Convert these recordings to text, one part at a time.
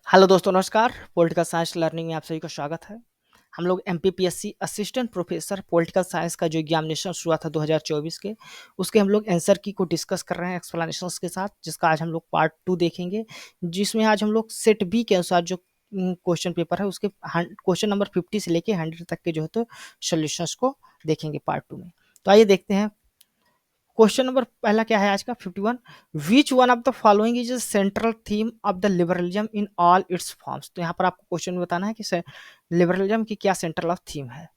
Hello दोस्तों, नमस्कार। Political science learning में आप सभी का स्वागत है। हम लोग MPPSC assistant professor political science का जो एग्जामिनेशन शुरू हुआ था 2024 के, उसके हम लोग आंसर की को डिस्कस कर रहे हैं एक्सप्लेनेशंस के साथ, जिसका आज हम लोग पार्ट 2 देखेंगे। जिसमें आज हम लोग सेट बी के अनुसार जो क्वेश्चन पेपर है उसके क्वेश्चन नंबर 50 से लेके 100 तक के जो है तो सोल्यूशंस को देखेंगे पार्ट 2 में। तो आइए देखते हैं। क्वेश्चन नंबर पहला क्या है आज का 51। विच one of the following is central theme of the liberalism in all it's forms. तो यहाँ पर आपको क्वेश्चन में बताना है कि लिबरलिज्म की क्या सेंट्रल ऑफ थीम है।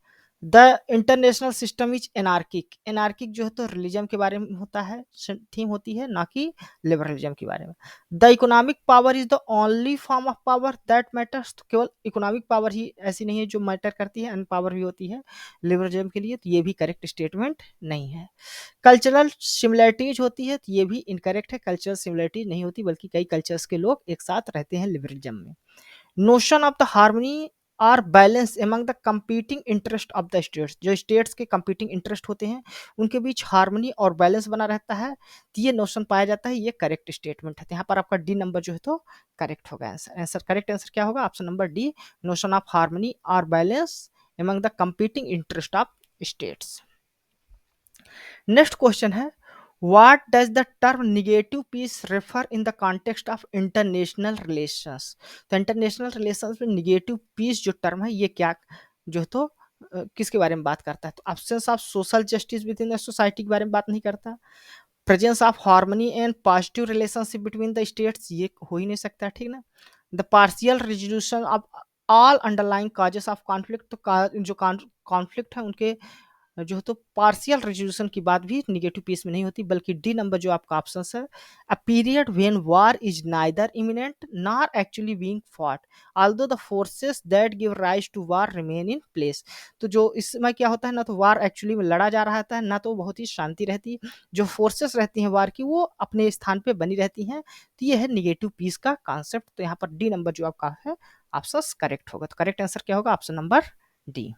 The international system is anarchic. Anarchic जो है तो रिलीजन के बारे में होता है, थीम होती है, ना कि लिबरलिज्म के बारे में। The economic power is the only form of power that matters. तो केवल इकोनॉमिक पावर ही ऐसी नहीं है जो मैटर करती है, अन्य पावर भी होती है लिबरलिज्म के लिए। तो ये भी करेक्ट स्टेटमेंट नहीं है। कल्चरल सिमिलैरिटीज होती है, तो ये भी इनकरेक्ट है। कल्चरल सिमिलैरिटीज नहीं होती, बल्कि कई कल्चर्स के लोग एक साथ रहते हैं लिबरलिज्म में। Notion of the harmony are balance among the competing interest of the states. जो स्टेट्स के कंपीटिंग इंटरेस्ट होते हैं उनके बीच हार्मनी और बैलेंस बना रहता है, तो ये नोशन पाया जाता है। ये करेक्ट स्टेटमेंट है। तो यहाँ पर आपका डी नंबर जो है तो करेक्ट होगा। आंसर करेक्ट आंसर क्या होगा? Option number D, notion of harmony are balance among the competing interest of states. Next question है, what does the term negative peace refer in the context of international relations. तो international relations में negative peace जो term है ये क्या जो है तो किसके बारे में बात करता है? तो options of social justice with in the society के बारे में बात नहीं करता। Presence of harmony and positive relationship between the states, ये हो ही नहीं सकता, ठीक ना। The partial resolution of all underlying causes of conflict. तो जो कॉन्फ्लिक्ट है उनके जो है तो पार्शियल रेजोल्यूशन की बात भी निगेटिव पीस में नहीं होती, बल्कि डी नंबर जो आपका ऑप्शन है, a period when war is neither imminent nor actually being fought although the forces that give rise to war remain in place. तो जो इस समय क्या होता है, ना तो वार एक्चुअली में लड़ा जा रहा है, ना तो बहुत ही शांति रहती है। जो फोर्सेस रहती हैं वार की वो अपने स्थान पे बनी रहती हैं। तो ये है निगेटिव पीस का कॉन्सेप्ट। तो यहाँ पर डी नंबर जो आपका है ऑप्शन करेक्ट होगा। तो करेक्ट आंसर क्या होगा? Option number D.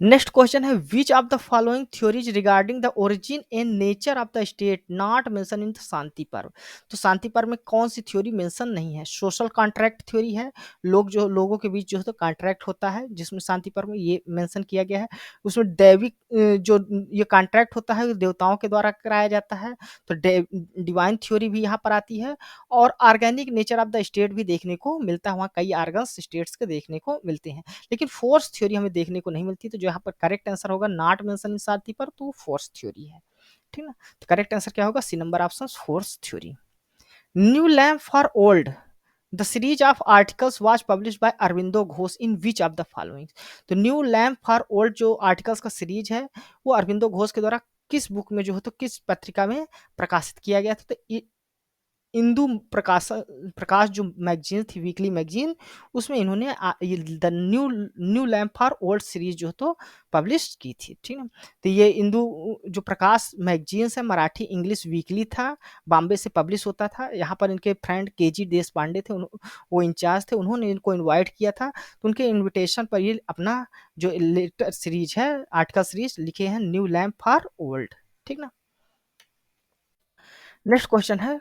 Next question है, which of the following theories regarding the origin and nature of the state not mention in the Shanti Parva. तो शांति पर्व में कौन सी थ्योरी मेंशन नहीं है? सोशल कॉन्ट्रैक्ट थ्योरी है, लोगों के बीच जो है तो कॉन्ट्रैक्ट होता है, जिसमें शांति पर्व में ये मेंशन किया गया है। उसमें दैविक जो ये कॉन्ट्रैक्ट होता है देवताओं के द्वारा कराया जाता है, तो डिवाइन थ्योरी भी यहाँ पर आती है। और organic nature of the state भी देखने को मिलता है, वहाँ कई ऑर्गन्स स्टेट्स के देखने को मिलते हैं, लेकिन फोर्स थ्योरी हमें देखने को नहीं मिलती। तो जो यहाँ पर करेक्ट आंसर होगा नॉट मेंशन इन सारथी पर, तो फोर्स थ्योरी है, ठीक ना। तो करेक्ट आंसर क्या होगा? C number option, force theory. New lamp for old, the series of articles was published by Aurobindo Ghosh in which of the following. तो न्यू लैम्प फॉर ओल्ड जो आर्टिकल्स का सीरीज है वो अरविंदो घोष के द्वारा किस बुक में जो है तो किस पत्रिका में प्रकाशित किया गया था? तो इंदु प्रकाश जो मैगजीन थी, वीकली मैगजीन, उसमें इन्होंने the new lamp for old series जो तो पब्लिश की थी, ठीक है। तो ये इंदु जो प्रकाश मैगजीन है, मराठी इंग्लिश वीकली था, बॉम्बे से पब्लिश होता था। यहाँ पर इनके फ्रेंड केजी देश पांडे थे, वो इंचार्ज थे, उन्होंने इनको इनवाइट किया था। तो उनके इनविटेशन पर ये अपना जो लेटर सीरीज है, आर्टिकल सीरीज लिखे हैं, न्यू लैम्प फॉर ओल्ड, ठीक ना। नेक्स्ट क्वेश्चन है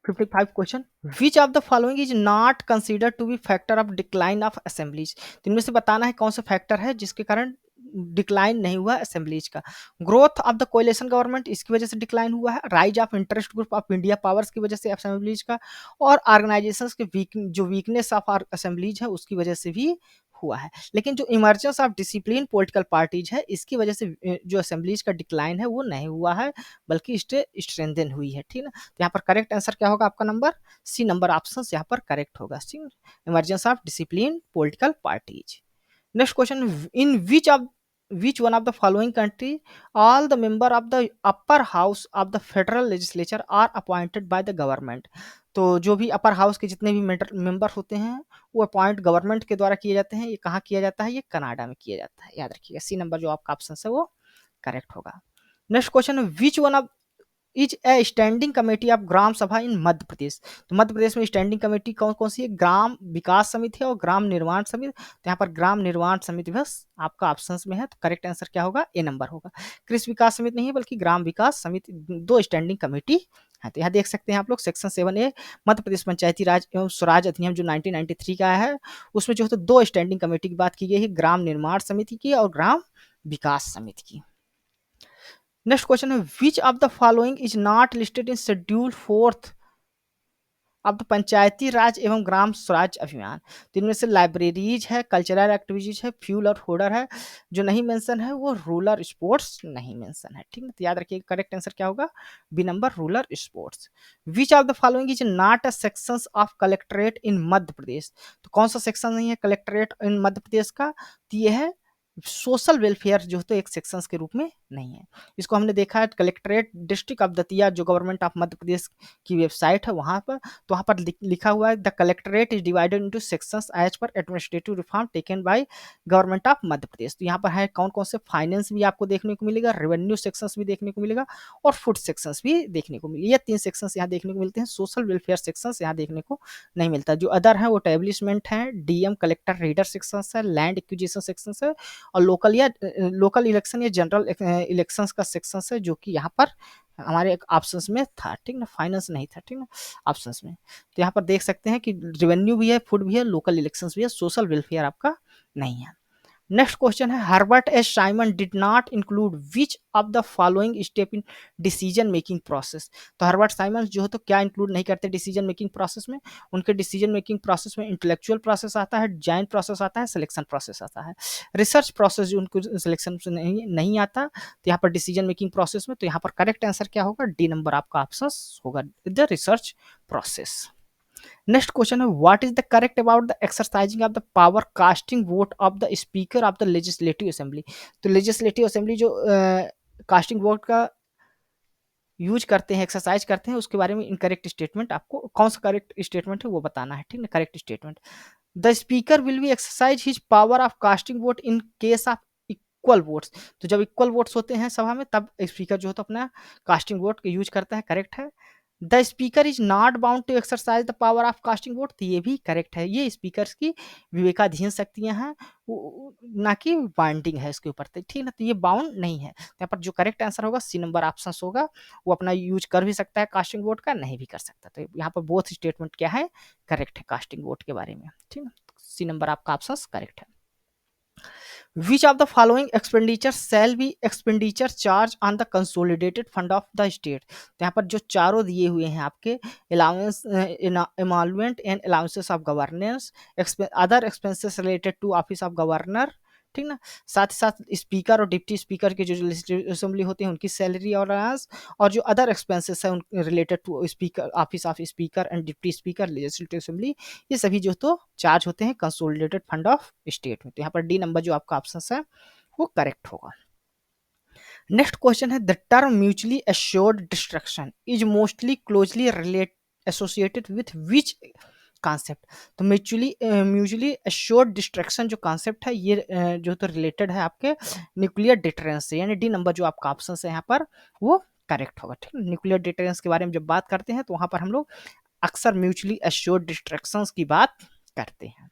55 question, which of the following is not consider to be factor of decline of assemblies. तो इनमें से बताना है कौन सा फैक्टर है जिसके कारण डिक्लाइन नहीं हुआ असेंबलीज का। Growth of the coalition government, इसकी वजह से डिक्लाइन हुआ है। Rise of interest group of India powers की वजह से असेंबलीज का। और ऑर्गेनाइजेशंस के जो वीकनेस ऑफ असेंबलीज है उसकी वजह से भी हुआ है। लेकिन जो emergence of discipline political parties है इसकी वजह से जो असेंबलीज का डिक्लाइन है वो नहीं हुआ है, बल्कि स्ट्रेंथन हुई है, ठीक ना। तो यहाँ पर करेक्ट आंसर क्या होगा? आपका नंबर सी नंबर ऑप्शन यहाँ पर करेक्ट होगा, ठीक। Emergence of discipline political parties. Next question, in which one of the following country all the member of the upper house of the federal legislature are appointed by the government. तो जो भी upper house के जितने भी member होते हैं वो appoint government के द्वारा किए जाते हैं। ये कहाँ किया जाता है? ये कनाडा में किया जाता है, याद रखिएगा। सी नंबर जो आपका ऑप्शन है वो करेक्ट होगा। Next question, which one of is a standing committee of Gram Sabha in Madhya Pradesh. तो मध्य प्रदेश में स्टैंडिंग कमेटी कौन कौन सी है? ग्राम विकास समिति है और ग्राम निर्माण समिति। तो यहाँ पर ग्राम निर्माण समिति बस आपका ऑप्शन में है, तो करेक्ट आंसर क्या होगा? ए नंबर होगा। कृषि विकास समिति नहीं है बल्कि ग्राम विकास समिति, दो स्टैंडिंग कमेटी है। तो यहाँ देख सकते हैं आप लोग सेक्शन 7A मध्य प्रदेश पंचायती राज एवं स्वराज अधिनियम जो 1993 का है, उसमें जो है तो दो स्टैंडिंग कमेटी की बात की गई है, ग्राम निर्माण समिति की और ग्राम विकास समिति की। नेक्स्ट क्वेश्चन है which of the following is not listed in schedule 4th अब तो पंचायती राज एवं ग्राम स्वराज अभियान। तो इनमें से लाइब्रेरीज है, कल्चरल एक्टिविटीज है, फ्यूल और फोडर है। जो नहीं मेंशन है वो रूरल स्पोर्ट्स नहीं मेंशन है। ठीक है, तो याद रखिए करेक्ट आंसर क्या होगा? B number, rural sports. Which of the following is not a sections of collectorate in Madhya Pradesh. तो कौन सा सेक्शन नहीं है कलेक्ट्रेट इन मध्य प्रदेश का? तो ये है सोशल वेलफेयर, जो तो एक सेक्शंस के रूप में नहीं है। इसको हमने देखा है कलेक्ट्रेट डिस्ट्रिक्ट ऑफ दतिया, जो गवर्नमेंट ऑफ मध्य प्रदेश की वेबसाइट है वहां पर, तो वहां पर लिखा हुआ है the collectorate is divided into sections as per administrative reform taken by government of Madhya Pradesh. तो यहाँ पर है कौन कौन से फाइनेंस भी आपको देखने को मिलेगा, रेवेन्यू सेक्शंस भी देखने को मिलेगा और फूड सेक्शंस भी देखने को मिलेगा। ये 3 सेक्शंस यहाँ देखने को मिलते हैं। सोशल वेलफेयर सेक्शंस यहाँ देखने को नहीं मिलता। जो अदर है वो एस्टेब्लिशमेंट है, डीएम कलेक्टर रीडर सेक्शंस है, लैंड एक्विजिशन सेक्शंस है और लोकल इलेक्शन या जनरल इलेक्शंस का सेक्शंस है, जो कि यहाँ पर हमारे एक ऑप्शंस में था। ठीक ना, फाइनेंस नहीं था। ठीक ना, ऑप्शंस में। तो यहाँ पर देख सकते हैं कि रेवेन्यू भी है, फूड भी है, लोकल इलेक्शंस भी है, सोशल वेलफेयर आपका नहीं है। नेक्स्ट क्वेश्चन है Herbert S Simon did not include which of the following step in decision making process. तो हर्बर्ट साइमन जो है तो क्या इंक्लूड नहीं करते डिसीजन मेकिंग प्रोसेस में? उनके डिसीजन मेकिंग प्रोसेस में इंटेलेक्चुअल प्रोसेस आता है, डिजाइन प्रोसेस आता है, सिलेक्शन प्रोसेस आता है। रिसर्च प्रोसेस जो उनको सिलेक्शन से नहीं आता, तो यहाँ पर डिसीजन मेकिंग प्रोसेस में। तो यहाँ पर करेक्ट आंसर क्या होगा? डी नंबर आपका ऑप्शन होगा, the research process. Next question है what is the correct about the exercising of the power casting vote of the speaker of the legislative assembly. तो लेजिस्लेटिव असेंबली जो casting vote का use करते हैं, exercise करते हैं, उसके बारे में इनकरेक्ट स्टेटमेंट आपको कौन सा करेक्ट स्टेटमेंट है वो बताना है। ठीक है, correct statement the speaker will be exercise his power of casting vote in case of equal votes. तो जब इक्वल वोट्स होते हैं सभा में तब स्पीकर जो है तो अपना कास्टिंग वोट यूज करता है। करेक्ट है। The speaker is not bound to exercise the power of casting vote. तो ये भी करेक्ट है। ये स्पीकर की विवेकाधीन शक्तियां हैं, ना कि बाइंडिंग है इसके ऊपर। ठीक है ना, तो ये बाउंड नहीं है। यहाँ पर जो करेक्ट आंसर होगा सी नंबर ऑप्शन होगा। वो अपना यूज कर भी सकता है कास्टिंग वोट का, नहीं भी कर सकता। तो यहाँ पर बोथ स्टेटमेंट क्या है? करेक्ट है कास्टिंग वोट के बारे में। ठीक है, सी नंबर आपका ऑप्शन करेक्ट है। Which of the following expenditure shall be expenditure charge on the consolidated fund of the state? तो यहाँ पर जो चारों दिए हुए हैं आपके allowance, emolument and allowances of governance, other expenses related to office of governor, ठीक ना, साथ ही साथ स्पीकर और डिप्टी स्पीकर के जो लेजिस्लेटिव असेंबली होते हैं उनकी सैलरी और अलाउंस, और जो अदर एक्सपेंसेस है related to speaker office of speaker and deputy speaker legislative assembly, ये सभी जो तो चार्ज होते हैं कंसोलिडेटेड फंड ऑफ स्टेट में। तो यहाँ पर डी नंबर जो आपका ऑप्शन है वो करेक्ट होगा। नेक्स्ट क्वेश्चन है the term mutually assured destruction is mostly closely relate associated with which concept. तो म्यूचुअली एश्योर्ड डिस्ट्रक्शन जो कॉन्सेप्ट है ये जो तो रिलेटेड है आपके न्यूक्लियर डिटरेंस से, यानी डी नंबर जो आपका ऑप्शन है यहाँ पर वो करेक्ट होगा। ठीक है, न्यूक्लियर डिटरेंस के बारे में जब बात करते हैं तो वहां पर हम लोग अक्सर म्यूचुअली एश्योर्ड डिस्ट्रक्शंस की बात करते हैं।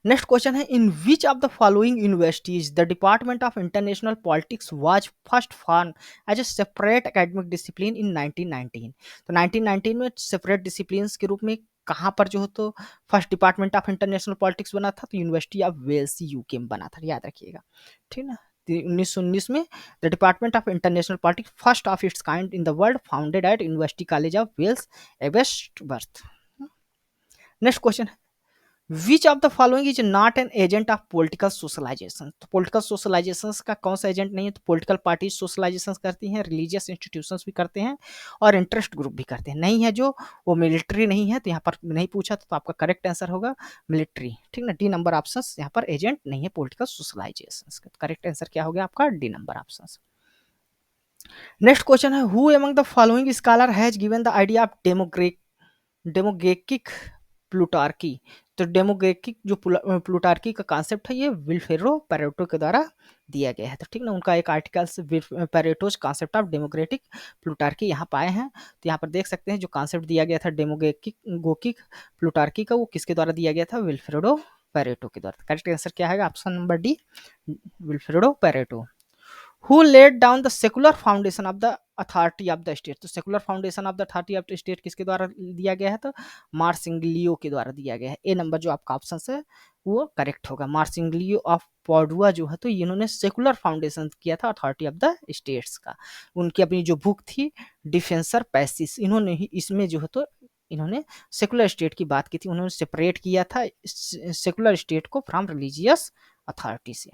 नेक्स्ट क्वेश्चन है in which of the following universities the department of international politics was first form as a separate academic discipline in 1919। तो 1919 में सेपरेट डिसिप्लिन के रूप में कहाँ पर जो हो तो first department of international politics बना था? तो यूनिवर्सिटी ऑफ वेल्स यूके में बना था, याद रखिएगा। ठीक ना, 1919 में the department of international politics first of its kind in the world founded at university college of Wales एबेस्टवर्थ। नेक्स्ट क्वेश्चन है which of the following is not an agent of political socialization. तो political socialization का कौन सा agent नहीं है? तो political party socialisation करती हैं, रिलीजियस इंस्टीट्यूशंस भी करते हैं और इंटरेस्ट ग्रुप भी करते हैं। नहीं है जो वो मिलिट्री नहीं है, तो यहाँ पर नहीं पूछा तो आपका करेक्ट आंसर होगा मिलिट्री। ठीक ना, डी नंबर ऑप्शन यहाँ पर एजेंट नहीं है पॉलिटिकल सोशलाइजेशन का। करेक्ट आंसर क्या हो गया आपका? D number option. Next question है who among the following scholar has given the idea of democratic plutarchy. तो डेमोग्राफिक जो प्लूटार्की का कॉन्सेप्ट है ये विल्फ्रेडो पैरेटो के द्वारा दिया गया है। तो ठीक ना, उनका एक आर्टिकल पैरेटोज कॉन्सेप्ट ऑफ डेमोक्रेटिक प्लूटार्की यहाँ पाए हैं। तो यहाँ पर देख सकते हैं जो कॉन्सेप्ट दिया गया था डेमोग्राफिक गोकिक प्लूटार्की का, वो किसके द्वारा दिया गया था? विल्फ्रेडो पैरेटो के द्वारा। करेक्ट आंसर क्या है? Option number D, Vilfredo Pareto. Who laid down the secular foundation of the authority of the state? तो secular foundation of the authority of the state किसके द्वारा दिया गया है? तो मार्सिंगलियो के द्वारा दिया गया है। ए नंबर जो आपका ऑप्शन है वो करेक्ट होगा। मार्सिंगलियो ऑफ पॉडुआ जो है तो इन्होंने सेकुलर फाउंडेशन किया था अथॉरिटी ऑफ द स्टेट्स का। उनकी अपनी जो बुक थी डिफेंसर पैसिस, इन्होंने ही इसमें जो है तो इन्होंने सेकुलर स्टेट की बात की थी। उन्होंने सेपरेट किया था सेकुलर स्टेट को फ्रॉम रिलीजियस अथॉरिटी से।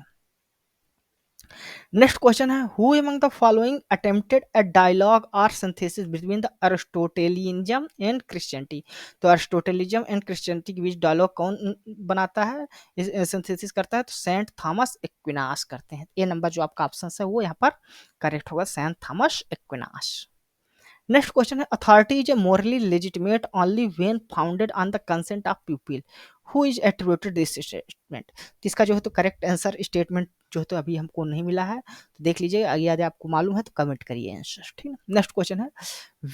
नेक्स्ट क्वेश्चन है, who among the following attempted a dialogue और synthesis between the Aristotelianism and Christianity? तो अरिस्टोटेलिज्म एंड क्रिश्चियनिटी के बीच डायलॉग कौन बनाता है, सिंथेसिस करता है? तो सेंट थॉमस एक्विनास करते हैं। ए नंबर जो आपका ऑप्शन है वो यहाँ पर करेक्ट होगा, Saint Thomas Aquinas. Next question है, authority is a morally legitimate only when founded on the consent of people who is attributed this statement? इसका जो है तो करेक्ट आंसर स्टेटमेंट जो है तो अभी हमको नहीं मिला है, तो देख लीजिए, यदि आपको मालूम है तो कमेंट करिए आंसर, ठीक है। नेक्स्ट क्वेश्चन है,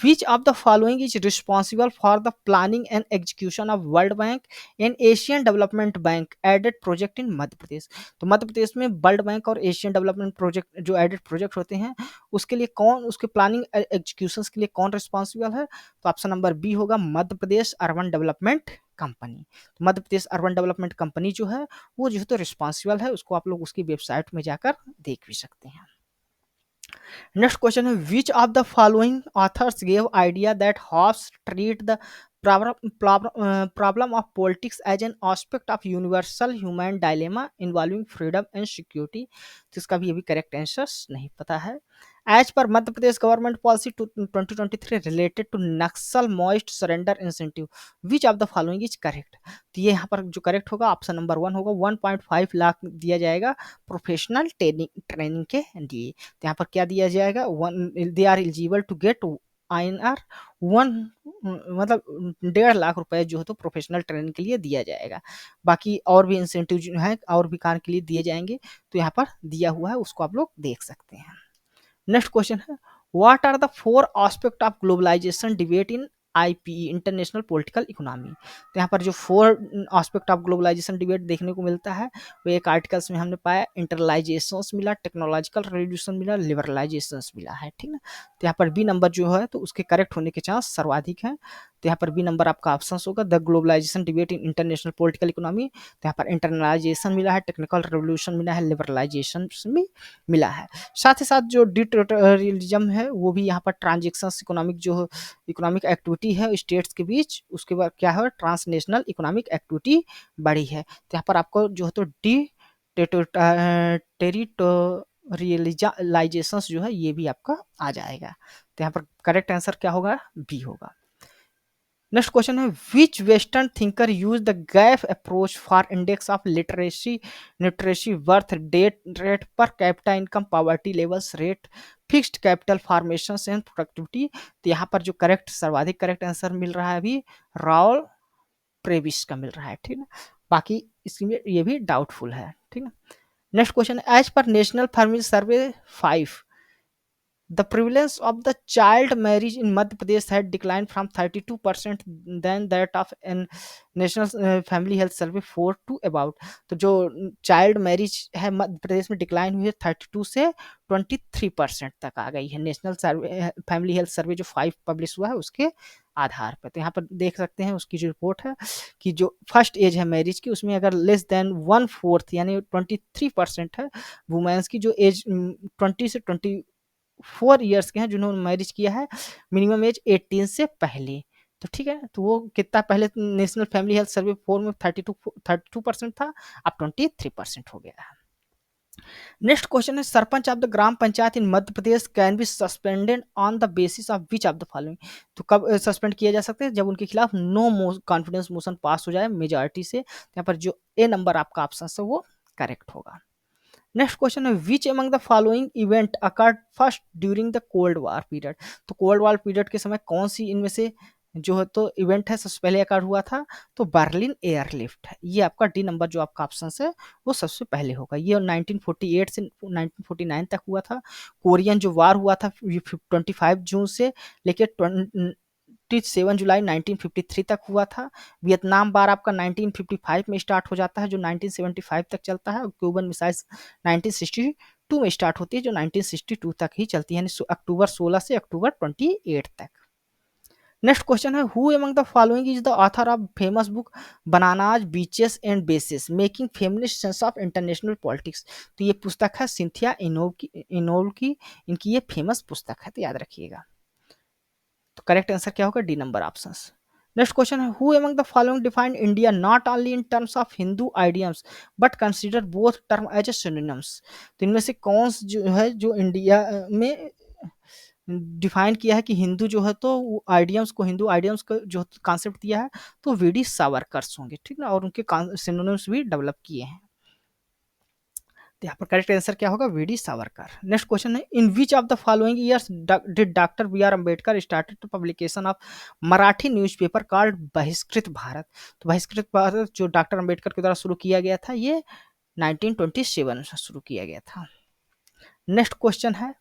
which of the following is responsible for the planning and execution of World Bank and Asian Development Bank aided project in Madhya Pradesh? तो मध्य प्रदेश में वर्ल्ड बैंक और एशियन डेवलपमेंट प्रोजेक्ट जो एडेड प्रोजेक्ट होते हैं उसके लिए कौन, उसके प्लानिंग एग्जीक्यूशन के लिए कौन रिस्पॉन्सिबल है? तो ऑप्शन नंबर बी होगा, Madhya Pradesh urban development company. तो मध्य प्रदेश अर्बन डेवलपमेंट कंपनी जो है वो जो है तो रिस्पॉन्सिबल है, उसको आप लोग उसकी वेबसाइट में जाकर देख भी सकते हैं। नेक्स्ट क्वेश्चन है, which of the following authors gave idea that Hobbes treat the problem of politics as an aspect of universal human dilemma involving freedom and security? तो इसका भी अभी करेक्ट आंसर नहीं पता है। As per Madhya Pradesh government policy 2023 related to Naxal Maoist surrender incentive, which of the following is correct? तो ये यहाँ पर जो करेक्ट होगा ऑप्शन नंबर 1 होगा, 1.5 लाख दिया जाएगा प्रोफेशनल ट्रेनिंग के लिए। तो यहाँ पर क्या दिया जाएगा, they are eligible to get INR 1, मतलब 1.5 लाख रुपए जो है तो प्रोफेशनल ट्रेनिंग के लिए दिया जाएगा। बाकी और भी इंसेंटिव जो है और भी कार्य के लिए दिए जाएंगे, तो यहाँ पर दिया हुआ है, उसको आप लोग देख सकते हैं। नेक्स्ट क्वेश्चन है, what are the 4 aspect of globalization debate in IPE international political economy? तो यहाँ पर जो 4 एस्पेक्ट ऑफ ग्लोबलाइजेशन डिबेट देखने को मिलता है वो एक आर्टिकल्स में हमने पाया, इंटरलाइजेशंस मिला, टेक्नोलॉजिकल रेवोल्यूशन मिला, लिबरलाइजेशंस मिला है, ठीक ना। तो यहाँ पर बी नंबर जो है तो उसके करेक्ट होने के चांस सर्वाधिक हैं। तो यहाँ पर बी नंबर आपका ऑप्शन होगा, the globalization debate in international political economy. तो यहाँ पर इंटरनलाइजेशन मिला है, टेक्निकल रेवोल्यूशन मिला है, लिबरलाइजेशन भी मिला है। साथ ही साथ जो डिक्टेटरिज्म है वो भी यहाँ पर ट्रांजेक्शंस इकोनॉमिक जो इकोनॉमिक एक्टिविटी है स्टेट्स के बीच, उसके बाद क्या है, ट्रांसनेशनल इकोनॉमिक एक्टिविटी बढ़ी है। तो यहाँ पर आपको जो है तो टेरिटोरियलाइजेशंस जो है ये भी आपका आ जाएगा। तो यहाँ पर करेक्ट आंसर क्या होगा, बी होगा। नेक्स्ट क्वेश्चन है, which western thinker use the gap approach for index of literacy birth date rate per capita income poverty levels rate fixed capital formation and productivity? तो यहाँ पर जो करेक्ट सर्वाधिक correct answer मिल रहा है अभी राउल प्रेविस का मिल रहा है, ठीक है। बाकी इसमें ये भी डाउटफुल है, ठीक है। Next question, as per national family survey 5 the prevalence of the child marriage in Madhya Pradesh had declined from 32% than that of an national family health survey 4 to about। तो जो चाइल्ड मैरिज है मध्य प्रदेश में decline हुई है 32 से 23% तक आ गई है, नेशनल सर्वे फैमिली हेल्थ सर्वे जो 5 पब्लिश हुआ है उसके आधार पर। तो यहाँ पर देख सकते हैं उसकी जो रिपोर्ट है कि जो फर्स्ट एज है मैरिज की उसमें अगर लेस देन 1/4 यानी 23% है वुमेन्स की जो एज 20 से 4 ईयर्स के हैं जिन्होंने मैरिज किया है मिनिमम एज 18 से पहले। तो ठीक है, तो वो कितना पहले नेशनल फैमिली हेल्थ सर्वे 4 में 32% था, अब 23% हो गया है। नेक्स्ट क्वेश्चन है, sarpanch of the gram panchayat in Madhya Pradesh can be suspended on the basis of which of the following? तो कब सस्पेंड किया जा सकते हैं, जब उनके खिलाफ नो कॉन्फिडेंस मोशन पास हो जाए मेजॉरिटी से। यहाँ पर जो ए नंबर आपका ऑप्शन है वो करेक्ट होगा। नेक्स्ट क्वेश्चन है, which among the following event occurred first during the cold war period? तो कोल्ड वार पीरियड के समय कौन सी इनमें से जो है तो इवेंट है सबसे पहले अकार हुआ था तो बर्लिन एयरलिफ्ट है। ये आपका डी नंबर जो आपका ऑप्शन है वो सबसे पहले होगा। ये 1948 से 1949 तक हुआ था। कोरियन जो वार हुआ था 25 जून से लेकर 27 जुलाई 1953 तक हुआ था। वियतनाम वार आपका 1955 में स्टार्ट हो जाता है जो 1975 तक चलता है। और क्यूबन मिसाइल 1962 में स्टार्ट होती है जो 1962 तक ही चलती है, यानी अक्टूबर 16 से अक्टूबर 28 तक। नेक्स्ट क्वेश्चन है who among the following is the author of famous book bananas beaches and bases making feminist sense of international politics. तो ये पुस्तक है सिंथिया इनोल की, इनकी ये फेमस पुस्तक है, तो याद रखिएगा। तो करेक्ट आंसर क्या होगा, D number option. Next question है who among the following defined India not only in terms of Hindu idioms but consider both term as a synonyms. तो इनमें से कौन जो है जो इंडिया में डिफाइन किया है कि हिंदू जो है तो आइडियम्स को, हिंदू आइडियम्स को जो कॉन्सेप्ट दिया है तो वीडी सावरकर्स होंगे, ठीक ना, और उनके सिनोनिम्स भी डेवलप किए हैं। तो यहाँ पर करेक्ट आंसर क्या होगा, वीडी सावरकर। नेक्स्ट क्वेश्चन है in which of the following years did doctor B R Ambedkar started publication of Marathi newspaper called Bahishkrit Bharat. तो बहिष्कृत भारत जो डॉक्टर अम्बेडकर के द्वारा शुरू किया गया था ये 1927 में शुरू किया गया था। नेक्स्ट क्वेश्चन है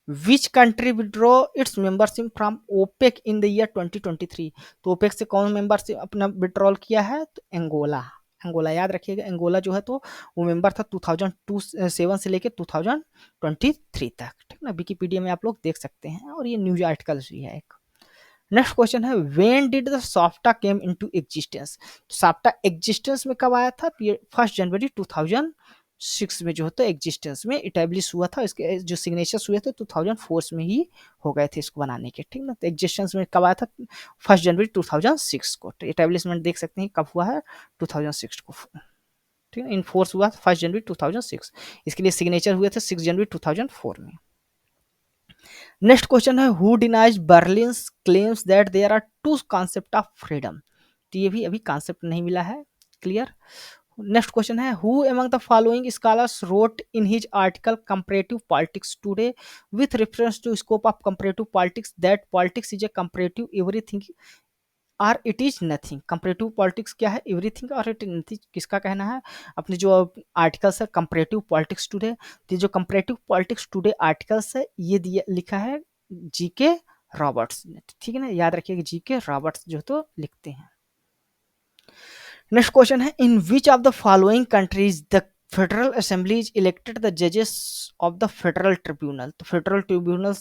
which country withdraw its membership from OPEC in the year 2023। तो ओपेक से कौन मेंबरशिप अपना विड्रॉल किया है, तो एंगोला। एंगोला याद रखिएगा, एंगोला जो है तो वो मेंबर था 2007 से लेकर 2023 तक, ठीक ना। विकिपीडिया में आप लोग देख सकते हैं और ये न्यूज आर्टिकल्स भी है एक। नेक्स्ट क्वेश्चन है when did the SAFTA came into existence. SAFTA existence में कब आया था, 1 जनवरी 2006 में जो है तो एग्जिस्टेंस में इटेब्लिश हुआ था। इसके जो सिग्नेचर्स हुए थे 2004 में ही हो गए थे इसको बनाने के, ठीक ना। तो एग्जिस्टेंस में कब आया था, 1 जनवरी 2006 को। तो इटेब्लिशमेंट देख सकते हैं कब हुआ है, 2006 को, ठीक है। इनफोर्स हुआ 1 जनवरी 2006। इसके लिए सिग्नेचर हुए थे 6 जनवरी 2004 में। नेक्स्ट क्वेश्चन है who denies Berlin claims that there are two concept of freedom. तो ये भी अभी कॉन्सेप्ट नहीं मिला है, क्लियर। नेक्स्ट क्वेश्चन है who among the following scholars wrote in his article comparative politics today with reference to scope of comparative politics that politics is a comparative everything और it is nothing. Comparative politics क्या है, everything और it is nothing, किसका कहना है। अपने जो articles है कंपैरेटिव पॉलिटिक्स टुडे, तो जो कंपैरेटिव पॉलिटिक्स टुडे आर्टिकल्स है ये दिया लिखा है जीके रॉबर्ट्स ने, ठीक है ना। याद रखिए जीके रॉबर्ट्स जो तो लिखते हैं। नेक्स्ट क्वेश्चन है in which of the following countries the federal assembly is elected the जजेस ऑफ द फेडरल ट्रिब्यूनल। तो फेडरल ट्रिब्यूनल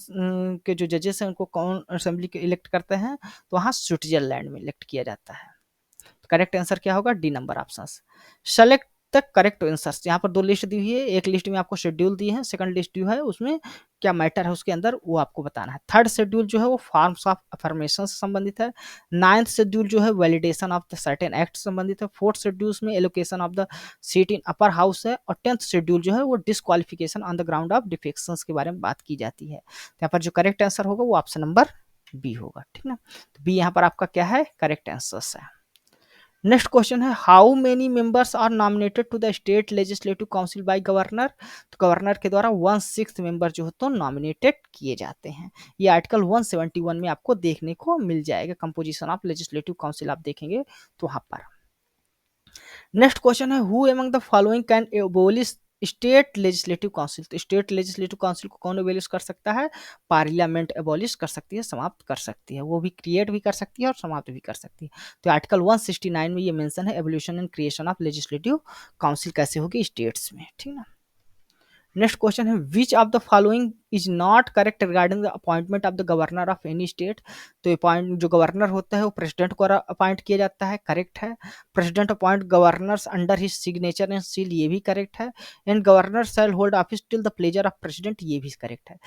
के जो जजेस हैं उनको कौन असेंबली के इलेक्ट करते हैं, तो वहाँ स्विट्जरलैंड में इलेक्ट किया जाता है। करेक्ट आंसर क्या होगा, D number option. Select the correct answers. यहाँ पर दो लिस्ट दी हुई है, एक लिस्ट में आपको शेड्यूल दी है, सेकंड लिस्ट जो है उसमें क्या मैटर है उसके अंदर वो आपको बताना है। थर्ड शेड्यूल जो है वो फॉर्म्स ऑफ अफर्मेशन से संबंधित है। नाइन्थ शेड्यूल जो है validation of the certain act से संबंधित है। फोर्थ शेड्यूल में allocation of the seat in upper house है। और 10th शेड्यूल जो है वो disqualification on the ground of defections के बारे में बात की जाती है। यहाँ पर जो करेक्ट आंसर होगा वो ऑप्शन नंबर बी होगा, ठीक ना। तो बी यहाँ पर आपका क्या है, करेक्ट आंसर है। नेक्स्ट क्वेश्चन है how many members are nominated to the state legislative council by governor. तो गवर्नर के द्वारा 1/6 मेंबर जो है तो नॉमिनेटेड किए जाते हैं। ये आर्टिकल 171 में आपको देखने को मिल जाएगा, कंपोजिशन ऑफ लेजिस्लेटिव काउंसिल आप देखेंगे तो वहां पर। नेक्स्ट क्वेश्चन है who among the following can abolish state legislative council. तो स्टेट लेजिस्लेटिव काउंसिल को कौन एबोलिश कर सकता है, पार्लियामेंट एबोलिश कर सकती है, समाप्त कर सकती है। वो भी क्रिएट भी कर सकती है और समाप्त भी कर सकती है। तो आर्टिकल 169 में ये मेंशन है evolution and creation of legislative council कैसे होगी स्टेट्स में, ठीक ना। नेक्स्ट क्वेश्चन है which of the following is not correct regarding the appointment of the governor of any state. तो अपॉइंट जो गवर्नर होता है वो प्रेसिडेंट को अपॉइंट किया जाता है, करेक्ट है। President appoint governors under his signature and seal, ये भी करेक्ट है। And governor shall hold office till the pleasure of president, ये भी करेक्ट है।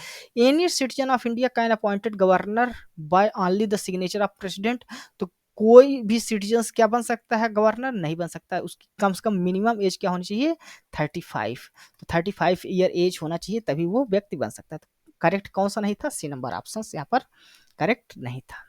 Any citizen of India can appointed governor by only the signature of president. तो कोई भी citizen क्या बन सकता है, गवर्नर नहीं बन सकता है। उसकी कम से कम मिनिमम एज क्या होनी चाहिए, 35। तो 35 ईयर एज होना चाहिए तभी वो व्यक्ति बन सकता है। तो करेक्ट कौन सा नहीं था, सी नंबर ऑप्शन यहाँ पर करेक्ट नहीं था।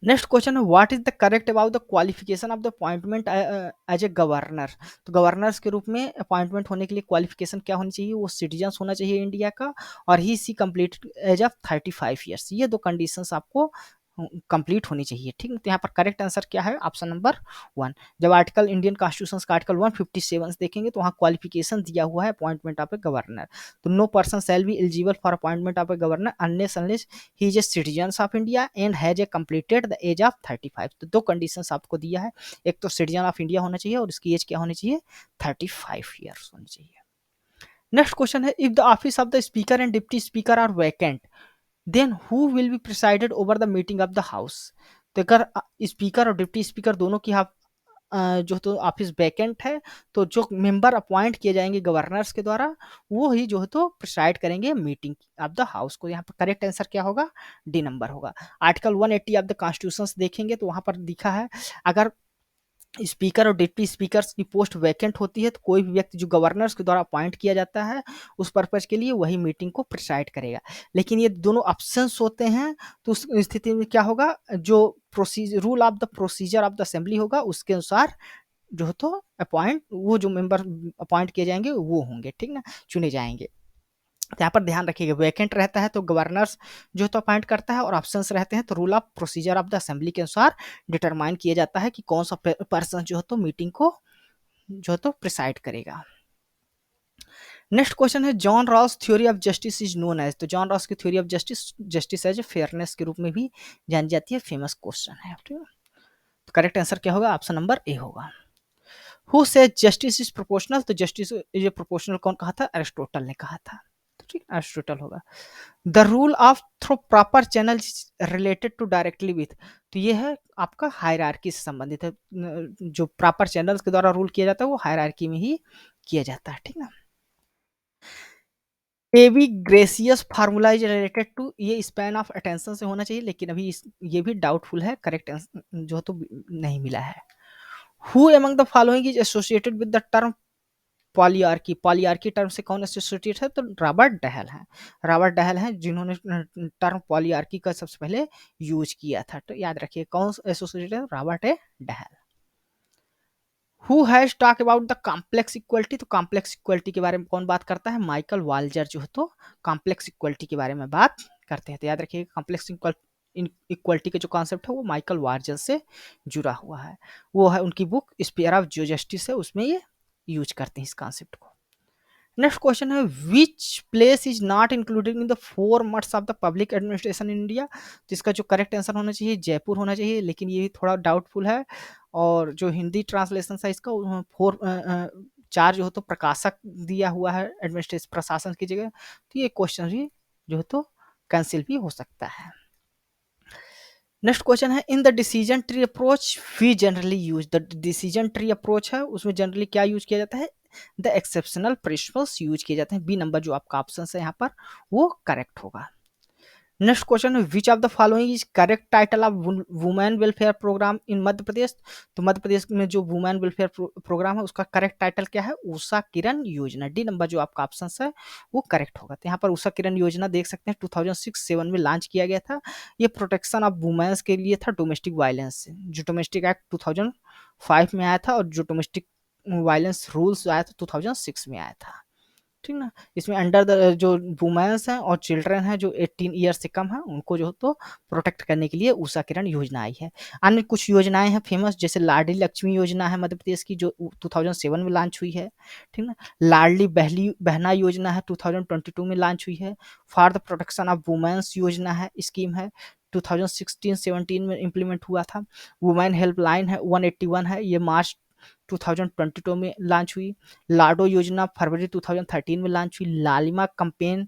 नेक्स्ट क्वेश्चन है what is the correct about the qualification of the appointment as a governor. तो गवर्नर्स के रूप में अपॉइंटमेंट होने के लिए क्वालिफिकेशन क्या होनी चाहिए, वो सिटीजन होना चाहिए इंडिया का और ही सी कंप्लीट एज ऑफ 35 ईयर्स। ये दो कंडीशंस आपको कंप्लीट होनी चाहिए, ठीक है। तो यहाँ पर करेक्ट आंसर क्या है, ऑप्शन नंबर 1। जब आर्टिकल इंडियन कॉन्स्टिट्यूशन का आर्टिकल 157 देखेंगे तो वहाँ क्वालिफिकेशन दिया हुआ है अपॉइंटमेंट ऑफ ए गवर्नर। तो no person shall be eligible for appointment of a governor unless he is a citizen of India and has a completed the age of 35। तो दो कंडीशंस आपको दिया है, एक तो सिटीजन ऑफ इंडिया होना चाहिए और इसकी एज क्या होनी चाहिए, 35 ईयर्स होनी चाहिए। नेक्स्ट क्वेश्चन है, if the office of the speaker and deputy speaker are vacant then who will be presided over the meeting of the house. तो अगर स्पीकर और डिप्टी स्पीकर दोनों की जो तो ऑफिस वैकेंट है तो जो मेंबर अपॉइंट किए जाएंगे गवर्नर्स के द्वारा वो ही जो है तो प्रिसाइड करेंगे मीटिंग ऑफ द हाउस को। यहाँ पर करेक्ट आंसर क्या होगा, डी नंबर होगा। आर्टिकल 180 ऑफ द कॉन्स्टिट्यूशन देखेंगे तो वहां पर लिखा है, अगर स्पीकर और डिप्टी स्पीकर की पोस्ट वैकेंट होती है तो कोई भी व्यक्ति जो गवर्नर्स के द्वारा अपॉइंट किया जाता है उस पर्पज के लिए वही मीटिंग को प्रिसाइड करेगा। लेकिन ये दोनों ऑप्शंस होते हैं तो उस स्थिति में क्या होगा, जो procedure rule of the procedure of the assembly होगा उसके अनुसार जो है तो अपॉइंट वो जो मेंबर अपॉइंट किए जाएंगे वो होंगे, ठीक ना, चुने जाएंगे। तो यहाँ पर ध्यान रखिएगा, वैकेंट रहता है तो गवर्नर्स जो तो अपॉइंट करता है और ऑप्शंस रहते हैं तो rule of procedure of the assembly के अनुसार डिटरमाइन किया जाता है कि कौन सा पर्सन जो है तो मीटिंग को जो है तो प्रिसाइड करेगा। नेक्स्ट क्वेश्चन है, John Rawls theory of justice is known as. तो जॉन रॉस की theory of justice as fairness के रूप में भी जानी जाती है, फेमस क्वेश्चन है, ठीक है। तो करेक्ट आंसर क्या होगा, ऑप्शन नंबर ए होगा। Who says justice is proportional. तो जस्टिस इज प्रोपोर्शनल कौन कहा था, अरिस्टोटल ने कहा था, तो ठीक अरिस्टोटल होगा। The rule of through proper channel related to directly with. तो ये है आपका हायरार्की से संबंधित है, जो प्रॉपर चैनल्स के द्वारा रूल किया जाता है वो हायरार्की में ही किया जाता है, ठीक ना। AV Graicunas formula is related to, ये स्पैन ऑफ अटेंशन से होना चाहिए लेकिन अभी ये भी डाउटफुल है, करेक्ट जो तो नहीं मिला है। Who among the following is associated with the term polyarchy. Polyarchy term से कौन एसोसिएटेड है, तो रॉबर्ट डहल है। रॉबर्ट डहल हैं जिन्होंने टर्म पॉलीआर्की का सबसे पहले यूज किया था, तो याद रखिए कौन एसोसिएटेड है, Robert A Dahl. Who has talk about the complex equality. तो कॉम्प्लेक्स इक्वलिटी के बारे में कौन बात करता है, माइकल वाल्जर जो है तो कॉम्प्लेक्स इक्वलिटी के बारे में बात करते हैं। तो याद रखिए कॉम्प्लेक्स इक्वलिटी के जो कॉन्सेप्ट है वो माइकल वाल्जर से जुड़ा हुआ है, वो है उनकी बुक स्फीयर ऑफ जो जस्टिस है उसमें ये यूज करते हैं इस कॉन्सेप्ट को। नेक्स्ट क्वेश्चन है, which place is not included in the 4 mutts of the public administration in India. तो इसका जो करेक्ट आंसर होना चाहिए जयपुर होना चाहिए, लेकिन ये थोड़ा डाउटफुल है और जो हिंदी ट्रांसलेशन है इसका 4 जो है तो प्रकाशक दिया हुआ है एडमिनिस्ट्रेशन प्रशासन की जगह, तो ये क्वेश्चन भी जो है तो कैंसिल भी हो सकता है। नेक्स्ट क्वेश्चन है, in the decision tree approach we generally use. The decision tree approach है उसमें जनरली क्या यूज किया जाता है, द एक्सेप्शनल प्रिंसिपल्स यूज किए जाते हैं। बी नंबर जो आपका ऑप्शन है यहाँ पर वो करेक्ट होगा। नेक्स्ट क्वेश्चन है, which of the following is correct title of women welfare programme in Madhya Pradesh. तो मध्य प्रदेश में जो वुमेन वेलफेयर प्रोग्राम है उसका करेक्ट टाइटल क्या है, उषा किरण योजना। डी नंबर जो आपका ऑप्शन है वो करेक्ट होगा। तो यहाँ पर उषा किरण योजना देख सकते हैं 2006-7 में लॉन्च किया गया था। ये प्रोटेक्शन ऑफ वुमेन्स के लिए था डोमेस्टिक वायलेंस से, जो डोमेस्टिक एक्ट 2005 में आया था और जो डोमेस्टिक वायलेंस रूल्स आया था 2006 में आया था, ठीक ना। इसमें अंडर द जो वुमेन्स हैं और चिल्ड्रन हैं जो 18 ईयर से कम है उनको जो तो प्रोटेक्ट करने के लिए उषा किरण योजना आई है। अन्य कुछ योजनाएं हैं फेमस, जैसे लाडली लक्ष्मी योजना है मध्य प्रदेश की जो 2007 में लॉन्च हुई है, ठीक ना। लाडली बहना योजना है 2022 में लॉन्च हुई है। For the protection of women's योजना है, स्कीम है 2016-17 में इम्प्लीमेंट हुआ था। वुमेन हेल्पलाइन है 181 है, ये मार्च 2022 में लॉन्च हुई। लाडो योजना फरवरी 2013 में लॉन्च हुई। लालिमा कैंपेन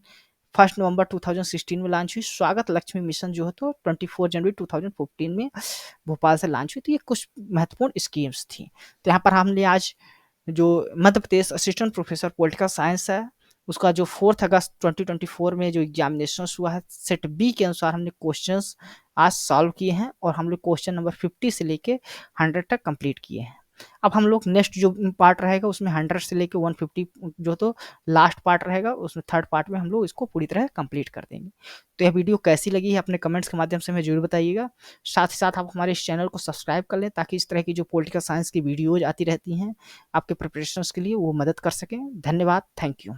1 नवंबर 2016 में लॉन्च हुई। स्वागत लक्ष्मी मिशन जो है तो 24 जनवरी 2015 में भोपाल से लॉन्च हुई। तो ये कुछ महत्वपूर्ण स्कीम्स थी। तो यहाँ पर हमने आज जो Madhya Pradesh assistant professor political science है उसका जो 4 अगस्त 2024 में जो एग्जामिनेशन हुआ है सेट बी के अनुसार हमने क्वेश्चंस आज सॉल्व किए हैं और हम लोग क्वेश्चन नंबर 50 से लेके 100 तक कंप्लीट किए हैं। अब हम लोग नेक्स्ट जो पार्ट रहेगा उसमें 100 से लेके 150 जो तो लास्ट पार्ट रहेगा उसमें थर्ड पार्ट में हम लोग इसको पूरी तरह कंप्लीट कर देंगे। तो यह वीडियो कैसी लगी है अपने कमेंट्स के माध्यम से हमें जरूर बताइएगा। साथ ही साथ आप हमारे इस चैनल को सब्सक्राइब कर लें ताकि इस तरह की जो पॉलिटिकल साइंस की वीडियोज आती रहती हैं आपके प्रिपरेशंस के लिए वो मदद कर सकें। धन्यवाद, थैंक यू।